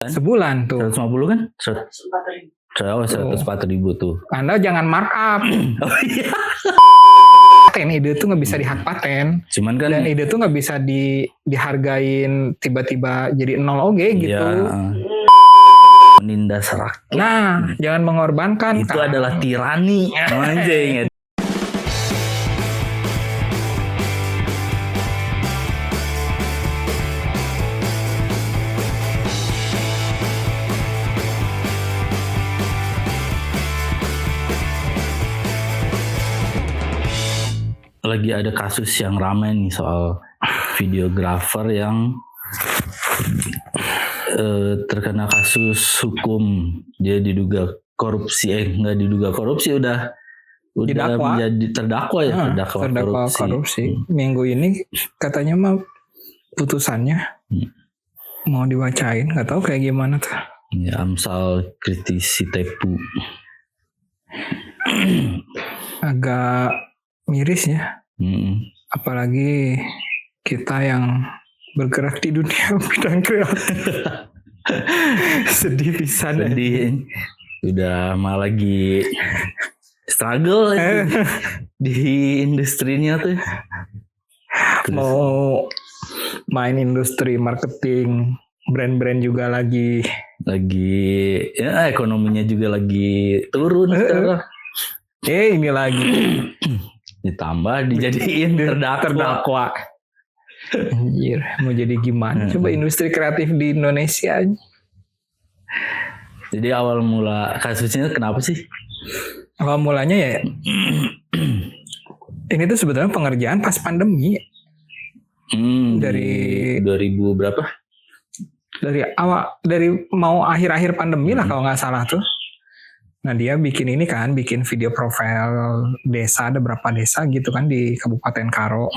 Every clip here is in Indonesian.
kan? Sebulan tuh. 150 kan? 104.000 tuh. Anda jangan markup. Oh iya. Paten ide tuh nggak bisa dihak paten. Cuman kan dan ide tuh nggak bisa dihargain tiba-tiba jadi nol oge gitu. Menindas rakyat. Nah, jangan mengorbankan. Itu adalah tirani. Anjing. Lagi ada kasus yang ramai nih soal videografer yang terkena kasus hukum. Dia diduga korupsi, nggak diduga korupsi, udah menjadi terdakwa ya, terdakwa korupsi. Minggu ini katanya mah putusannya mau dibacain, nggak tahu kayak gimana tuh. Ya, Amsal kritisi Tepu. Agak miris ya. Apalagi kita yang bergerak di dunia bidang kreatif. Sedih pisan. Sedih. Udah malah lagi struggle di industrinya tuh. Terus mau main industri marketing, brand-brand juga lagi ya, ekonominya juga lagi turun sekarang. Ini lagi ditambah dijadiin terdakwa. Anjir, mau jadi gimana? Coba industri kreatif di Indonesia. Jadi awal mula kasusnya kenapa sih? Awal mulanya ya ini tuh sebetulnya pengerjaan pas pandemi. Dari 2000 berapa? Dari mau akhir-akhir pandemi lah kalau nggak salah tuh. Nah dia bikin video profil desa, ada berapa desa gitu kan di Kabupaten Karo.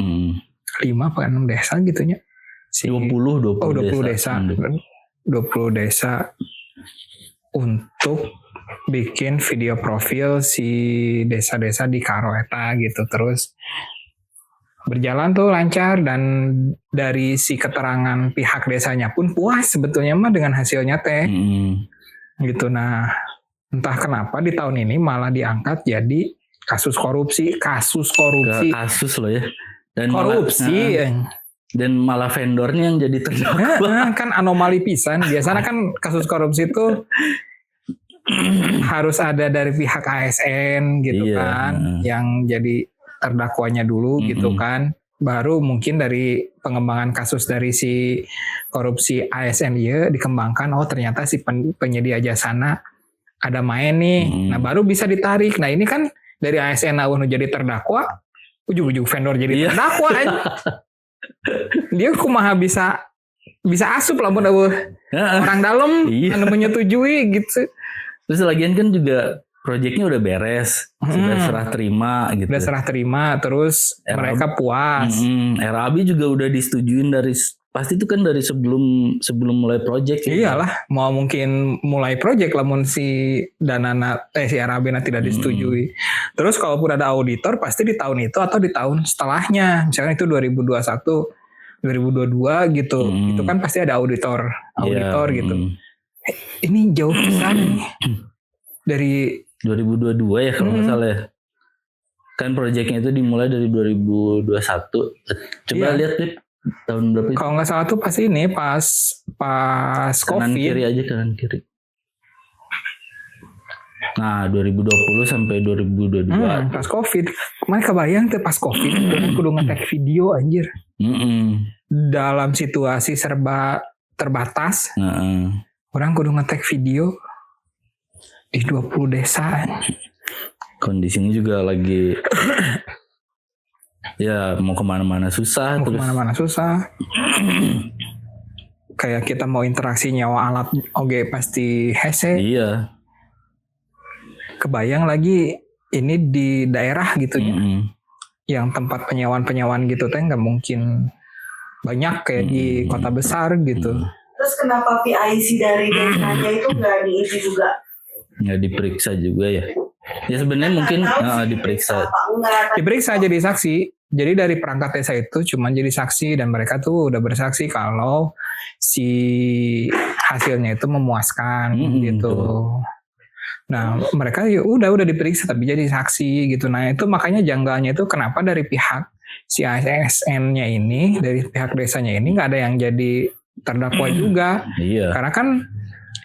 5 apa 6 desa gitunya. 20 desa. 20 desa untuk bikin video profil si desa-desa di Karo eta gitu. Terus berjalan tuh lancar, dan dari si keterangan pihak desanya pun puas sebetulnya mah dengan hasilnya teh. Gitu. Nah, entah kenapa di tahun ini malah diangkat jadi kasus korupsi. Kasus loh ya. Dan korupsi. Dan malah vendornya yang jadi terdakwa. Kan anomali pisan. Biasanya kan kasus korupsi itu harus ada dari pihak ASN gitu kan. Yang jadi terdakwanya dulu gitu kan. Baru mungkin dari pengembangan kasus dari si korupsi ASN ya dikembangkan. Oh ternyata si penyedia jasana ada main nih. Nah baru bisa ditarik. Nah ini kan dari ASN awalnya jadi terdakwa, ujung-ujung vendor jadi terdakwa. Dia kumaha bisa asup lah orang dalam anu menyetujui gitu. Terus lagian kan juga proyeknya udah beres, sudah serah terima gitu. Udah serah terima, terus mereka puas. RAB juga udah disetujuin pasti itu kan dari sebelum mulai proyek. Iyalah, mau mungkin mulai proyek lamun si si RAB tidak disetujui. Terus kalaupun ada auditor pasti di tahun itu atau di tahun setelahnya. Misalkan itu 2021, 2022 gitu. Itu kan pasti ada auditor gitu. Ini jauh pisan nih. Dari 2022 ya kalau nggak salah ya. Kan proyeknya itu dimulai dari 2021. Coba lihat deh tahun berapa itu. Kalau nggak salah tuh pas kanan COVID. Kiri aja, kanan kiri. Nah 2020 sampai 2022. Pas COVID. Kemarin kebayang tuh pas COVID. Kudu nge-tag video anjir. Dalam situasi serba terbatas. Orang kudu nge-tag video di 20 desa. Kondisinya juga lagi ya mau kemana-mana susah. Kayak kita mau interaksi nyawa alat oge pasti hese. Iya. Kebayang lagi ini di daerah gitu ya. Yang tempat penyewaan gitu teh nggak mungkin banyak kayak di kota besar gitu. Terus kenapa PIC dari desanya itu nggak diisi juga? Nggak diperiksa juga ya? Ya sebenarnya mungkin diperiksa jadi saksi. Jadi dari perangkat desa itu cuma jadi saksi, dan mereka tuh udah bersaksi kalau si hasilnya itu memuaskan gitu. Nah mereka ya udah diperiksa tapi jadi saksi gitu. Nah itu makanya janggalnya itu kenapa dari pihak si ASN-nya ini, dari pihak desanya ini nggak ada yang jadi terdakwa juga. Iya. Karena kan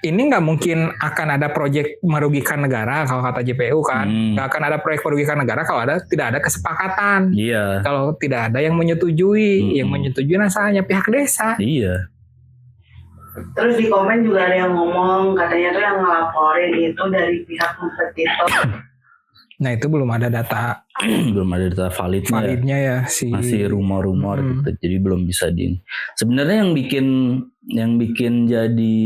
ini nggak mungkin akan ada proyek merugikan negara kalau kata JPU kan. Nggak akan ada proyek merugikan negara kalau tidak ada kesepakatan. Iya. Kalau tidak ada yang menyetujui, yang menyetujui hanya pihak desa. Iya. Terus di komen juga ada yang ngomong katanya tuh yang ngelaporin itu dari pihak kompetitor. Nah itu belum ada data validnya ya si masih rumor-rumor gitu, jadi belum bisa sebenarnya yang bikin jadi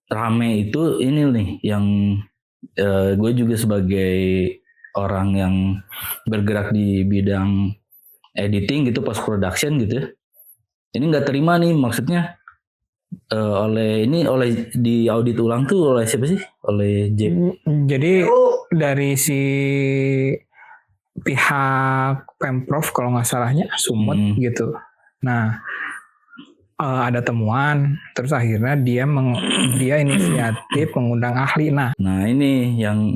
rame itu ini nih yang gue juga sebagai orang yang bergerak di bidang editing gitu, post production gitu ya. Ini nggak terima nih, maksudnya oleh di audit ulang tuh oleh siapa sih? Oleh Jadi dari si pihak Pemprov kalau nggak salahnya Sumut gitu. Nah ada temuan, terus akhirnya dia inisiatif mengundang ahli. Nah ini yang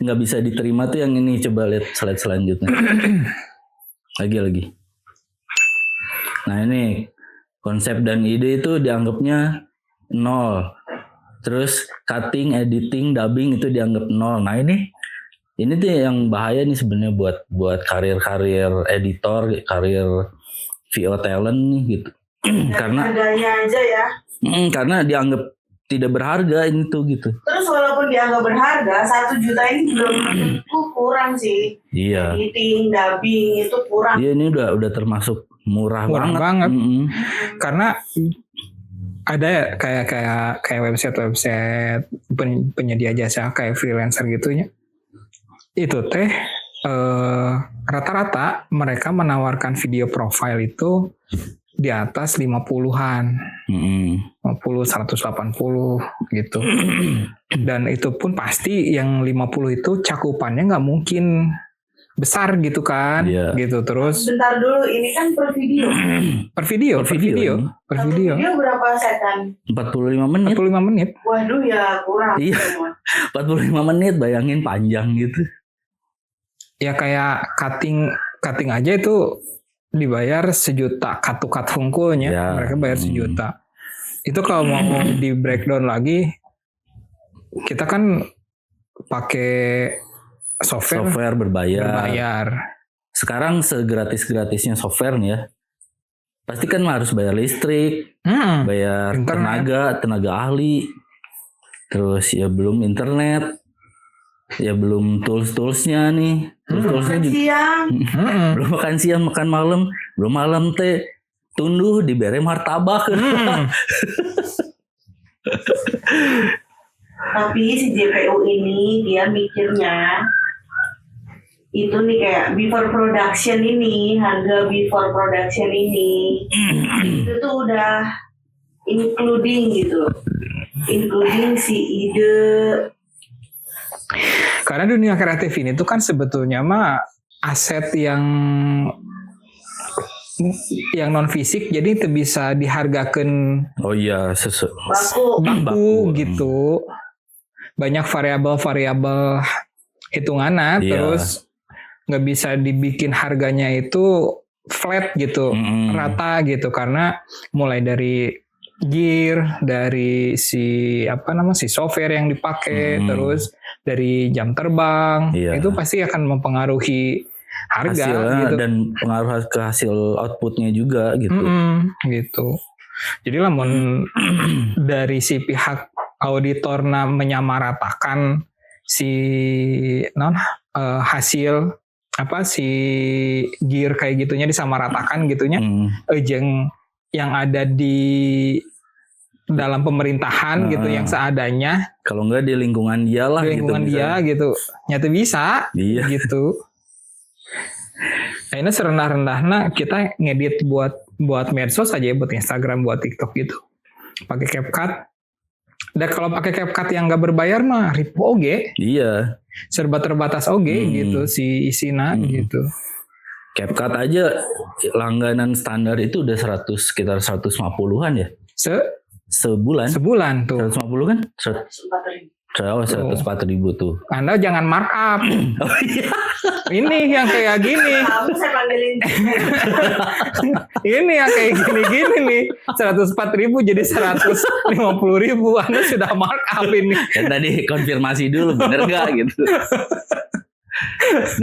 nggak bisa diterima tuh yang ini, coba lihat slide selanjutnya. lagi. Nah ini konsep dan ide itu dianggapnya 0. Terus cutting, editing, dubbing itu dianggap 0. Nah ini tuh yang bahaya nih sebenarnya buat karir editor, karir VO talent nih gitu. Karena harganya aja ya. Karena dianggap tidak berharga ini tuh gitu. Terus walaupun dianggap berharga, 1 juta ini belum kurang sih. Iya. Editing, dubbing itu kurang. Iya ini udah termasuk murah banget. Karena ada kayak website penyedia jasa kayak freelancer gitunya. Itu teh rata-rata mereka menawarkan video profile itu di atas 50-an. 50, 180 gitu. Dan itu pun pasti yang 50 itu cakupannya nggak mungkin besar gitu kan, gitu. Terus bentar dulu, ini kan per video. Per video berapa setan? 45 menit. Waduh ya kurang. Iya. 45 menit, bayangin panjang gitu. Ya kayak cutting aja itu dibayar 1 juta, cut hungkulnya mereka bayar 1 juta. Itu kalau mau di breakdown lagi, kita kan pakai software berbayar. Sekarang segratis-gratisnya software nih ya. Pasti kan harus bayar listrik, bayar tenaga ahli. Terus ya belum internet. Ya belum tools-toolsnya nih. Tools-toolsnya juga. Belum makan siang, makan malam, belum malam teh tunduh diberi martabak. Tapi si JPU ini dia mikirnya itu nih kayak before production ini, harga before production ini itu tuh udah including si ide. Karena dunia kreatif ini tuh kan sebetulnya mah aset yang non fisik, jadi itu bisa dihargakan. Oh iya, baku gitu. Banyak variabel hitungannya, terus nggak bisa dibikin harganya itu flat gitu, rata gitu, karena mulai dari gear, dari si software yang dipakai, terus dari jam terbang, itu pasti akan mempengaruhi harga gitu. Dan pengaruh ke hasil outputnya juga gitu. Gitu. Jadi lamun dari si pihak auditor menyamaratakan si hasil si gear kayak gitunya disamaratakan gitunya, ejeng yang ada di dalam pemerintahan gitu yang seadanya. Kalau enggak di lingkungan dia lah. Di lingkungan dia gitu. Nyata bisa gitu. Nah, ini serendah-rendahnya kita ngedit buat medsos aja, buat Instagram, buat TikTok gitu. Pakai CapCut. Dan kalau pakai CapCut yang nggak berbayar mah ribu oge. Iya. Serba terbatas oge gitu si isina gitu. CapCut aja langganan standar itu udah sekitar 150-an ya sebulan. Sebulan tuh. 150 kan? 104.000 tuh. Anda jangan markup. Oh iya. Ini yang kayak gini. Kamu saya panggilin. Ini yang kayak gini-gini nih. 104.000 jadi 150.000. Anda sudah markup ini. Kan tadi konfirmasi dulu bener gak gitu.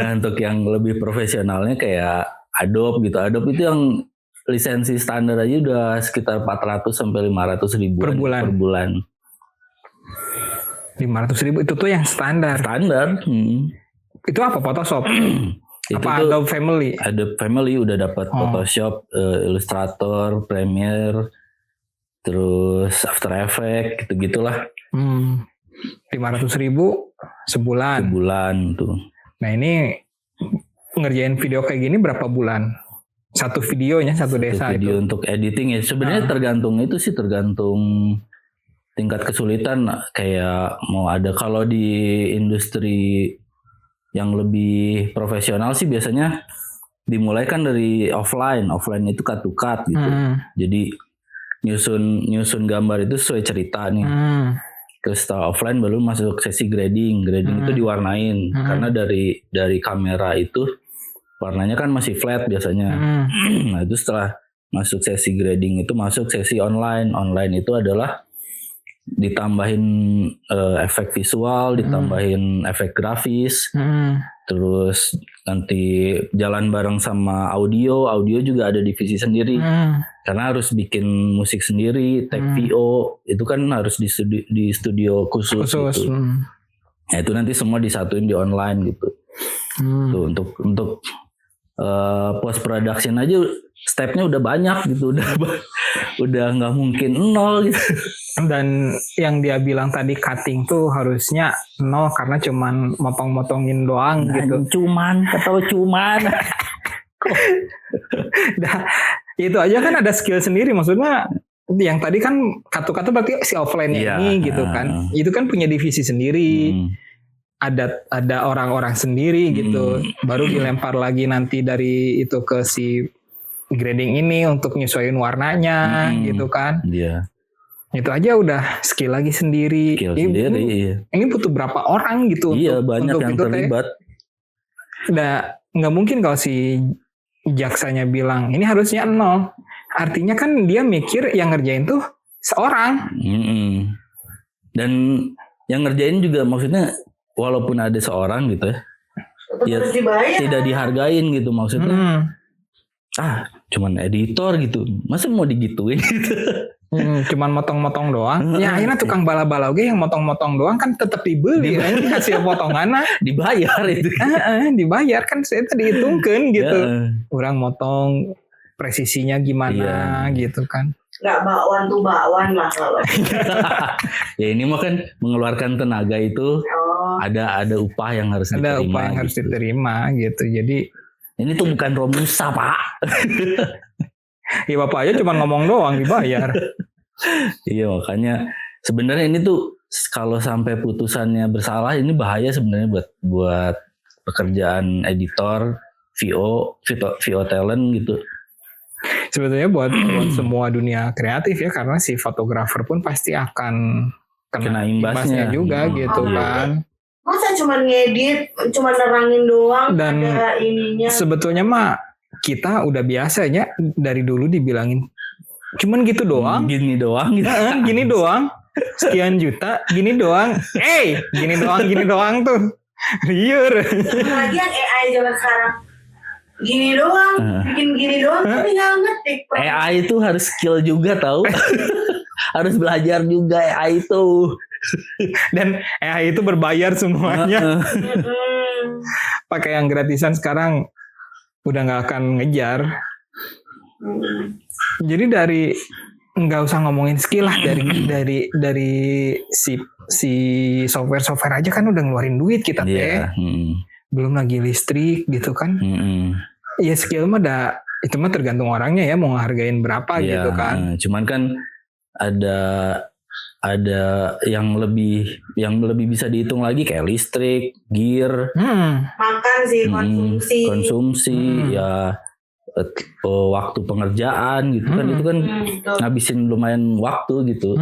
Nah untuk yang lebih profesionalnya kayak Adobe gitu. Adobe itu yang lisensi standar aja udah sekitar 400 sampai 500 ribu Per bulan. 500.000 itu tuh yang standar. Itu apa Photoshop? Itu apa tuh Adobe Family? Adobe Family udah dapat Photoshop, Illustrator, Premiere, terus After Effects gitu-gitulah. 500.000 sebulan. Sebulan tuh. Nah ini ngerjain video kayak gini berapa bulan? Satu videonya satu desa video itu. untuk editing ya sebenarnya tergantung tingkat kesulitan. Kayak mau ada kalau di industri yang lebih profesional sih biasanya dimulai kan dari offline itu cut to cut gitu. Jadi nyusun gambar itu sesuai cerita nih. Terus setelah offline baru masuk sesi grading itu diwarnain karena dari kamera itu warnanya kan masih flat biasanya. Nah itu setelah masuk sesi grading itu masuk sesi online itu adalah ditambahin efek visual, ditambahin efek grafis, terus nanti jalan bareng sama audio juga ada divisi sendiri, karena harus bikin musik sendiri, take VO itu kan harus di studio khusus. Gitu. Nah itu nanti semua disatuin di online gitu. Tuh, untuk post production aja stepnya udah banyak gitu, udah nggak mungkin nol gitu. Dan yang dia bilang tadi cutting tuh harusnya nol karena cuman motong-motongin doang gitu. Cuman. Nah, itu aja kan ada skill sendiri, maksudnya yang tadi kan kata-kata berarti si offline-nya ini gitu kan. Itu kan punya divisi sendiri. Ada orang-orang sendiri gitu. Baru dilempar lagi nanti dari itu ke si grading ini untuk nyesuaiin warnanya gitu kan. Iya. Itu aja udah skill lagi sendiri. Ini butuh berapa orang gitu. Iya, banyak yang terlibat. Udah nggak mungkin kalau si jaksanya bilang ini harusnya nol. Artinya kan dia mikir yang ngerjain tuh seorang. Dan yang ngerjain juga maksudnya walaupun ada seorang gitu ya tidak dihargain gitu maksudnya. Cuman editor gitu. Masa mau digituin gitu. Cuman motong-motong doang. Ya akhirnya tukang bala-bala yang motong-motong doang kan tetap dibeli kan hasil potongannya dibayar itu. Dibayar kan saya tadi hitungkan gitu. Orang motong presisinya gimana gitu kan. Nggak bakwan lah kalau. Ya ini mah kan mengeluarkan tenaga itu ada upah yang harus diterima. Ada upah yang harus diterima gitu. Jadi ini tuh bukan Romusa Pak. Ya Bapak aja cuma ngomong doang dibayar. Iya makanya sebenarnya ini tuh kalau sampai putusannya bersalah ini bahaya sebenarnya buat pekerjaan editor, VO talent gitu. Sebetulnya buat semua dunia kreatif ya, karena si fotografer pun pasti akan kena imbasnya juga gitu kan. Masa cuma ngedit, cuma nerangin doang, dan ada ininya. Sebetulnya mah kita udah biasanya dari dulu dibilangin cuman gitu doang. Gini doang gitu. Gini doang. Sekian juta, gini doang. Gini doang tuh. Liar. Lagian AI zaman sekarang. Gini doang, bikin gini doang, tinggal ngetik. AI itu harus skill juga tahu. Harus belajar juga AI itu. Dan AI itu berbayar semuanya. Pakai yang gratisan sekarang udah nggak akan ngejar. Jadi dari nggak usah ngomongin skill lah, dari si software aja kan udah ngeluarin duit kita teh. Belum lagi listrik gitu kan. Ya skill mah itu mah tergantung orangnya ya mau ngehargain berapa gitu kan. Cuman kan ada ada yang lebih bisa dihitung lagi kayak listrik, gear, Makan sih, konsumsi, ya waktu pengerjaan gitu kan, itu kan betul. ngabisin lumayan waktu gitu.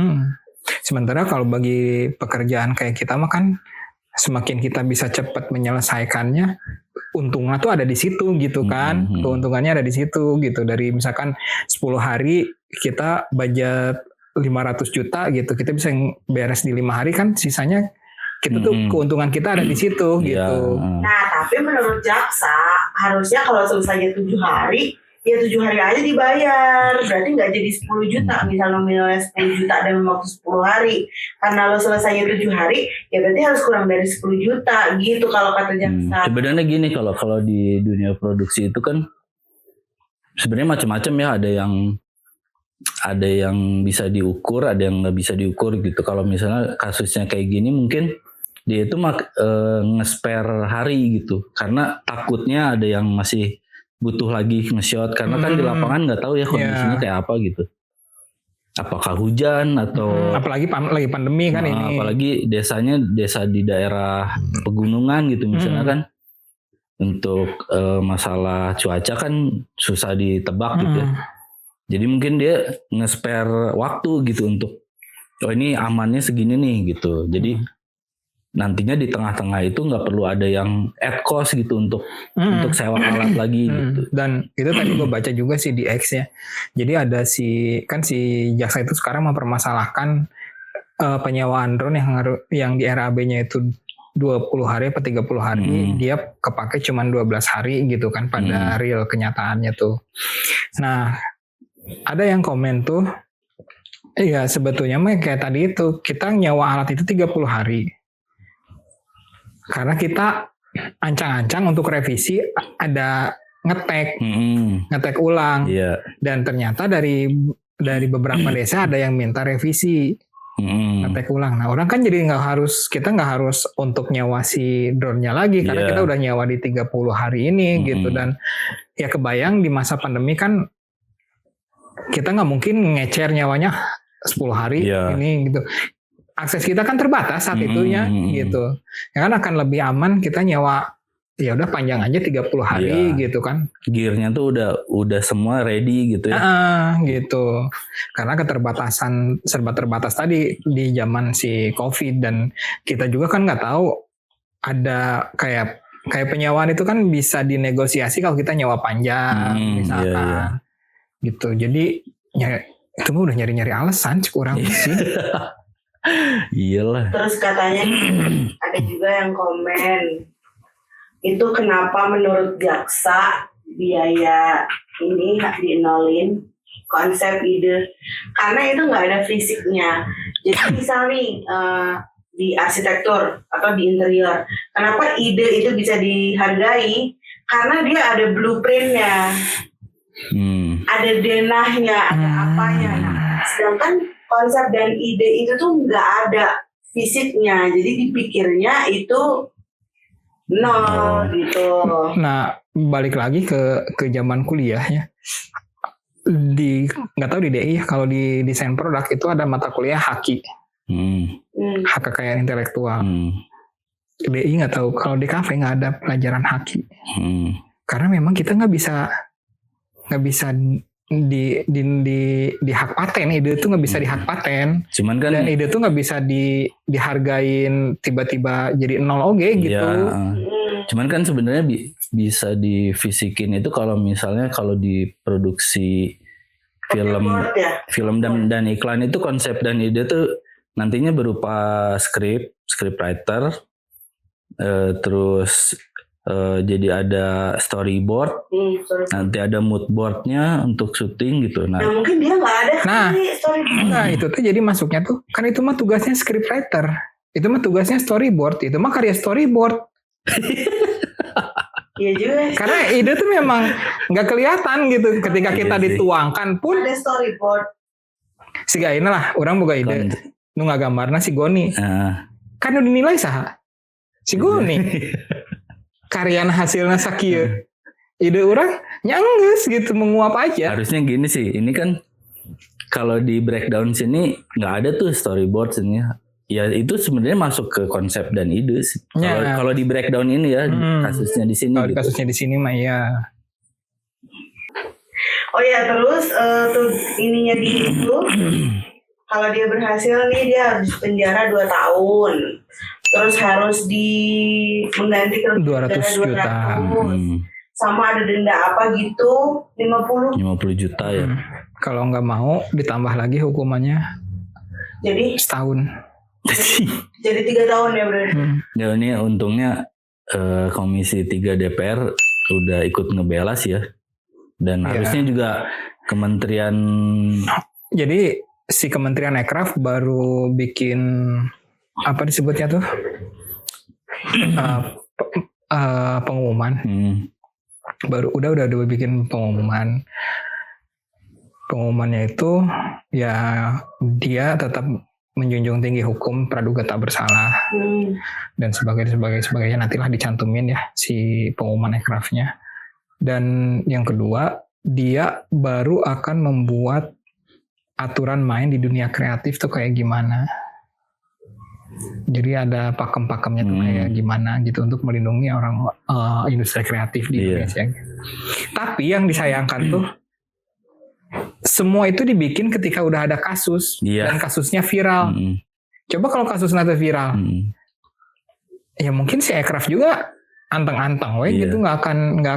Sementara kalau bagi pekerjaan kayak kita mah kan semakin kita bisa cepat menyelesaikannya, untungnya tuh ada di situ gitu kan. Keuntungannya ada di situ gitu. Dari misalkan 10 hari kita budget 500 juta gitu, kita bisa beres di 5 hari kan, sisanya kita tuh keuntungan kita ada di situ gitu. Nah, tapi menurut jaksa harusnya kalau selesainya 7 hari, ya 7 hari aja dibayar. Berarti nggak jadi 10 juta. Misal nominalnya 10 juta dalam waktu 10 hari. Karena lo selesainya 7 hari, ya berarti harus kurang dari 10 juta gitu kalau kata jaksa. Sebenarnya gini, kalau di dunia produksi itu kan sebenarnya macam-macam ya, ada yang bisa diukur, ada yang nggak bisa diukur gitu. Kalau misalnya kasusnya kayak gini, mungkin dia itu nge-spare hari gitu, karena takutnya ada yang masih butuh lagi nge-shot, karena kan di lapangan nggak tahu ya kondisinya kayak apa gitu. Apakah hujan atau apalagi lagi pandemi kan ini. Apalagi desa di daerah pegunungan gitu misalnya kan, untuk masalah cuaca kan susah ditebak gitu ya. Jadi mungkin dia nge-spare waktu gitu untuk ini amannya segini nih gitu. Jadi nantinya di tengah-tengah itu nggak perlu ada yang add cost gitu untuk sewa alat lagi gitu. Dan itu tadi gue baca juga sih di X ya. Jadi ada si jaksa itu sekarang mempermasalahkan penyewaan drone yang di RAB-nya itu 20 hari atau 30 hari, dia kepake cuma 12 hari gitu kan pada real kenyataannya tuh. Nah, ada yang komen tuh, iya sebetulnya mah kayak tadi itu, kita nyewa alat itu 30 hari. Karena kita ancang-ancang untuk revisi ada ngetek ulang. Dan ternyata dari beberapa desa ada yang minta revisi. Ngetek ulang. Nah orang kan jadi kita nggak harus untuk nyewa si drone-nya lagi, karena kita udah nyewa di 30 hari ini gitu. Dan ya kebayang di masa pandemi kan kita nggak mungkin ngecer nyawanya 10 hari ini gitu. Akses kita kan terbatas saat itunya gitu. Ya kan akan lebih aman kita nyewa ya udah panjang aja 30 hari gitu kan. Gearnya tuh udah semua ready gitu ya. Gitu. Karena keterbatasan serba terbatas tadi di zaman si Covid, dan kita juga kan nggak tahu ada kayak penyewaan itu kan bisa dinegosiasi kalau kita nyewa panjang misalkan. Gitu. Jadi ya itu mah udah nyari-nyari alasan kurang sih. Iyalah. Terus katanya ada juga yang komen, itu kenapa menurut jaksa biaya ini dinolin konsep ide, karena itu nggak ada fisiknya. Jadi misal nih di arsitektur atau di interior, kenapa ide itu bisa dihargai? Karena dia ada blueprintnya, ada denahnya, ada apanya. Nah, sedangkan konsep dan ide itu tuh nggak ada fisiknya, jadi dipikirnya itu nol gitu. Nah balik lagi ke zaman kuliah ya, nggak tahu di DI, kalau di desain produk itu ada mata kuliah haki, hak kekayaan intelektual. DI nggak tahu, kalau di kafe nggak ada pelajaran haki, karena memang kita nggak bisa di hak paten. Ide itu nggak bisa di hak paten. Cuman kan, dan ide itu nggak bisa dihargain tiba-tiba jadi nol gitu. Cuman kan sebenarnya bisa difisikin itu kalau misalnya kalau di produksi film dan iklan itu konsep dan ide tuh nantinya berupa script writer, terus jadi ada storyboard, nanti ada mood boardnya untuk syuting gitu. Nah mungkin dia nggak ada storyboard. Nah itu tuh jadi masuknya tuh kan itu mah tugasnya script writer, itu mah tugasnya storyboard, itu mah karya storyboard. Iya juga. Karena ide tuh memang nggak kelihatan gitu ketika kita dituangkan pun. Ada storyboard. Siga ini lah, orang boga ide. Nu ngagambarna si Goni. Kan udah dinilai saha? Si Goni. Karyan hasilnya sakieu. Ide orang nyanggeus gitu, menguap aja. Harusnya gini sih, ini kan kalau di breakdown sini nggak ada tuh storyboard sini. Ya itu sebenarnya masuk ke konsep dan ide sih. Ya. Kalau di breakdown ini ya kasusnya di sini. Kalau Gitu. kasusnya di sini mah ya. Oh ya, terus tuh ininya di itu, kalau dia berhasil nih dia harus penjara 2 tahun. Terus harus mengganti kerugian 200 juta. Sama ada denda apa gitu 50. 50 juta ya. Kalau nggak mau ditambah lagi hukumannya Jadi setahun. jadi 3 tahun ya berarti. Ya ini untungnya Komisi 3 DPR udah ikut ngebela sih ya. Dan harusnya juga Kementerian. Jadi si Kementerian Ekraf baru bikin apa disebutnya tuh pengumuman. Udah bikin pengumuman. Pengumumannya itu ya dia tetap menjunjung tinggi hukum praduga tak bersalah dan sebagainya nantilah dicantumin ya si pengumuman Ekrafnya. Dan yang kedua, dia baru akan membuat aturan main di dunia kreatif tuh kayak gimana. Jadi ada pakem-pakemnya tuh kayak gimana gitu untuk melindungi orang industri kreatif di Indonesia. Tapi yang disayangkan tuh semua itu dibikin ketika udah ada kasus dan kasusnya viral. Coba kalau kasus nanti viral, ya mungkin si Ekraf juga anteng-anteng, gitu nggak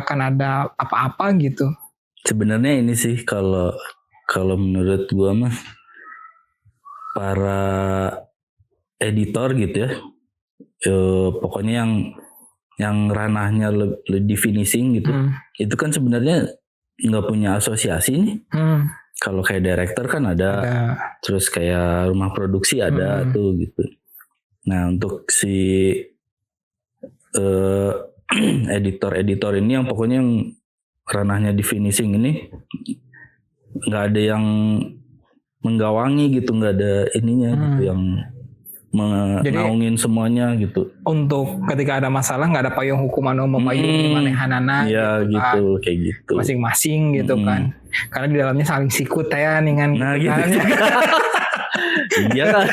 akan ada apa-apa gitu. Sebenarnya ini sih kalau menurut gua mah para editor gitu ya, pokoknya yang ranahnya lebih finishing gitu, itu kan sebenarnya nggak punya asosiasi nih. Kalau kayak director kan ada, terus kayak rumah produksi ada tuh gitu. Nah untuk si editor ini yang pokoknya yang ranahnya di finishing ini nggak ada yang menggawangi gitu, nggak ada ininya gitu yang menaungin semuanya gitu. Untuk ketika ada masalah nggak ada payung hukuman memayungi manehanana ya gitu, kayak gitu masing-masing gitu kan, karena di dalamnya saling sikut ya dengan gitu. Iya kan.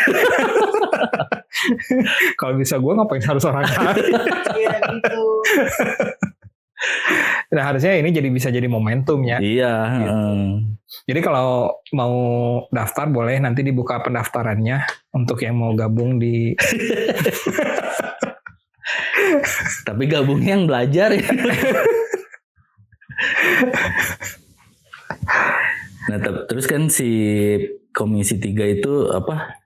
Kalau bisa gue ngapain harus orang lain. Iya gitu. Nah harusnya ini bisa jadi momentum ya. Iya. Gitu. Jadi kalau mau daftar boleh nanti dibuka pendaftarannya untuk yang mau gabung di. Tapi gabungnya yang belajar ya. Nah terus kan si Komisi 3 itu apa?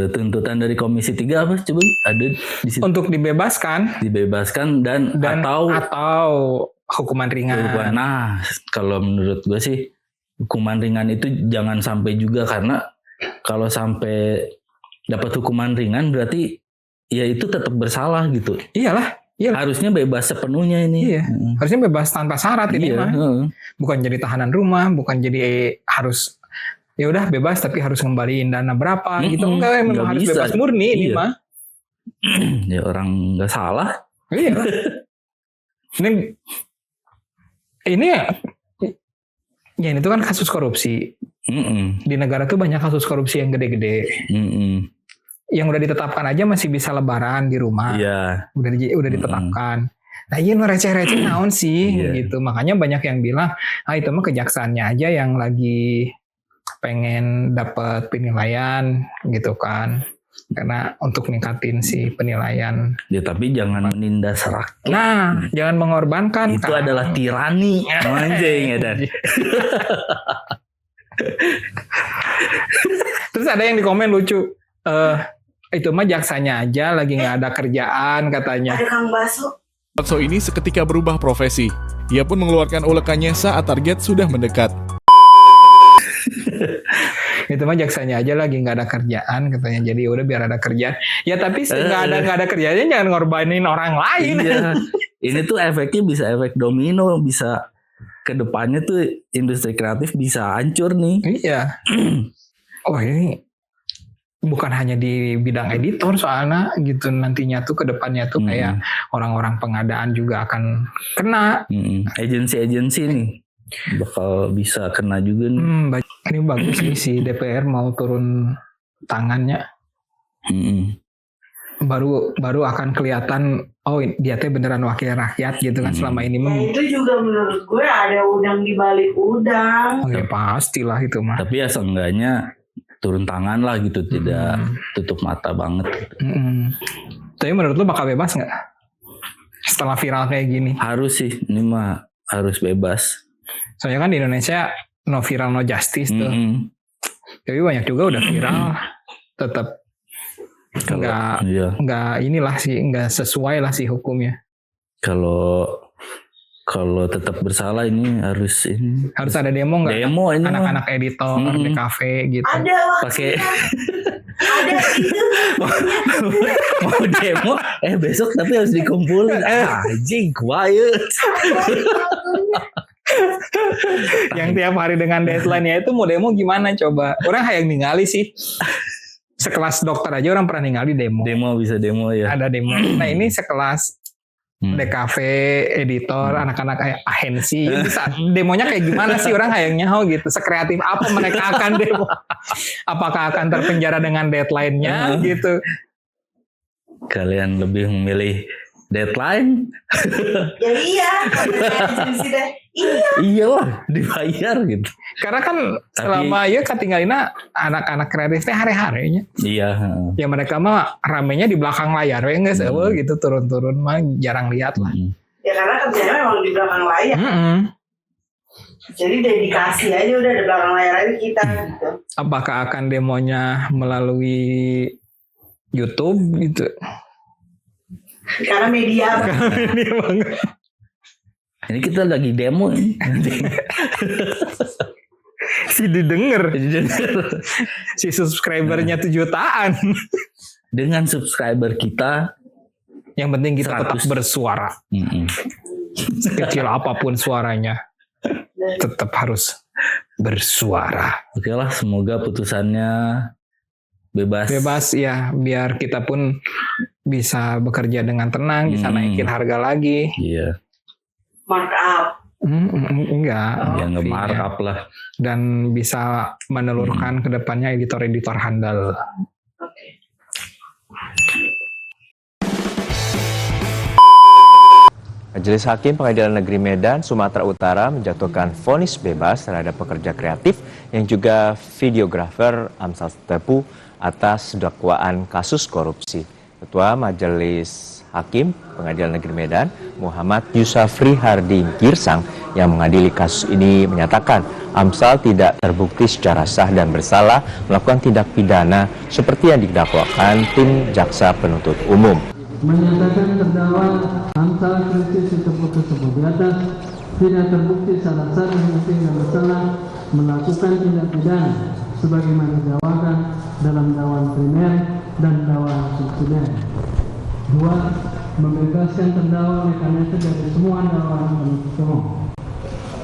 Tuntutan dari Komisi 3 apa coba ada di situ? Untuk dibebaskan dan atau hukuman ringan. Nah, kalau menurut gue sih hukuman ringan itu jangan sampai juga, karena kalau sampai dapat hukuman ringan berarti ya itu tetap bersalah gitu. Iyalah. Harusnya bebas sepenuhnya ini. Iya. Harusnya bebas tanpa syarat ini mah. Bukan jadi tahanan rumah, bukan jadi harus ya udah bebas tapi harus ngembaliin dana berapa gitu, enggak, memang harus bebas murni ini mah. Ya orang nggak salah. Iya. ini ya itu kan kasus korupsi. Di negara tuh banyak kasus korupsi yang gede-gede. Yang udah ditetapkan aja masih bisa lebaran di rumah. Iya. Udah ditetapkan. Nah ini receh-receh naon sih gitu. Makanya banyak yang bilang, itu mah kejaksaannya aja yang lagi pengen dapat penilaian gitu kan, karena untuk ningkatin si penilaian. Ya tapi jangan menindas rakyat. Nah jangan mengorbankan. Itu adalah tirani. Anjing ya. Terus ada yang di komen lucu, itu mah jaksanya aja lagi nggak ada kerjaan katanya. Ada Kang Baso. Bakso ini seketika berubah profesi. Ia pun mengeluarkan ulekannya saat target sudah mendekat. Itu mah jaksanya aja lagi nggak ada kerjaan katanya, jadi udah biar ada kerjaan ya, tapi nggak ada kerjanya jangan ngorbanin orang lain. Ini tuh efeknya bisa efek domino, bisa kedepannya tuh industri kreatif bisa hancur nih. Iya. Oh ini bukan hanya di bidang editor soalnya gitu, nantinya tuh kedepannya tuh kayak orang-orang pengadaan juga akan kena. Agensi-agensi nih bakal bisa kena juga nih. Ini bagus nih si DPR mau turun tangannya. Mm-mm. Baru akan kelihatan oh dia teh beneran wakil rakyat gitu kan. Selama ini Ya itu juga menurut gue ada udang di balik udang. oh ya pastilah itu mah. Tapi ya seenggaknya turun tangan lah gitu, tidak tutup mata banget. Tapi menurut lu bakal bebas nggak setelah viral kayak gini? Harus sih, ini mah harus bebas. Soalnya kan di Indonesia no viral no justice tuh. Mm-mm. Tapi banyak juga udah viral tetap nggak inilah sih, nggak sesuai lah sih hukumnya. Kalau tetap bersalah ini harus ada demo nggak? Demo ini anak-anak editor di kafe gitu. Ada pakai ada itu. mau demo besok tapi harus dikumpulin anjing quiet. Yang tiap hari dengan deadline-nya itu mau demo gimana coba? Orang hayang ningali sih. Sekelas dokter aja orang pernah ningali demo. Bisa demo ya. Ada demo. Nah ini sekelas DKV, editor, anak-anak kayak ahensi, bisa demonya kayak gimana sih orang hayang nyaho gitu. Sekreatif apa mereka akan demo? Apakah akan terpenjara dengan deadline-nya gitu? Kalian lebih memilih deadline? Ya iya. Iya lah, dibayar gitu. Karena kan selama ya ketinggalina anak-anak kreatifnya hari-harinya. Iya. Ya mereka mah ramenya di belakang layar, ya nggak gitu turun-turun mah jarang lihat lah. Ya karena kerjanya memang di belakang layar. Jadi dedikasi aja udah di belakang layar aja kita gitu. Apakah akan demonya melalui YouTube gitu? Karena media. Ini kita lagi demo ini. Si didengar. Si subscribernya 7 jutaan. Dengan subscriber kita, yang penting kita 100. tetap bersuara. Sekecil apapun suaranya, tetap harus bersuara. Oke lah, semoga putusannya bebas. Bebas ya, biar kita pun bisa bekerja dengan tenang, bisa naikin harga lagi. Iya. Markup. Enggak. Ya nggak markup lah. Dan bisa menelurkan ke depannya editor-editor handal. Oke. Majelis Hakim Pengadilan Negeri Medan, Sumatera Utara menjatuhkan vonis bebas terhadap pekerja kreatif yang juga videografer Amsal Tepu atas dakwaan kasus korupsi. Ketua Majelis Hakim Pengadilan Negeri Medan, Muhammad Yusafri Harding Girsang, yang mengadili kasus ini menyatakan Amsal tidak terbukti secara sah dan bersalah melakukan tindak pidana seperti yang didakwakan tim jaksa penuntut umum. Menyatakan terdakwa Amsal Kritis Tepu tersebut di atas tidak terbukti salah satu yang bersalah melakukan tindak pidana sebagaimana didakwakan dalam dakwaan primer dan dakwaan subsidiar. 2. Membebaskan terdakwa oleh karena itu dari semua dakwaan penuntut umum.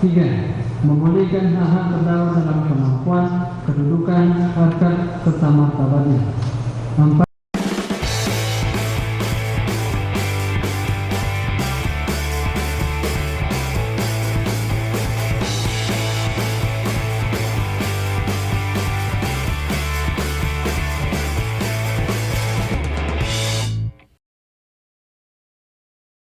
3. Memulihkan hak-hak terdakwa dalam kemampuan, kedudukan, harkat, serta martabatnya. 4.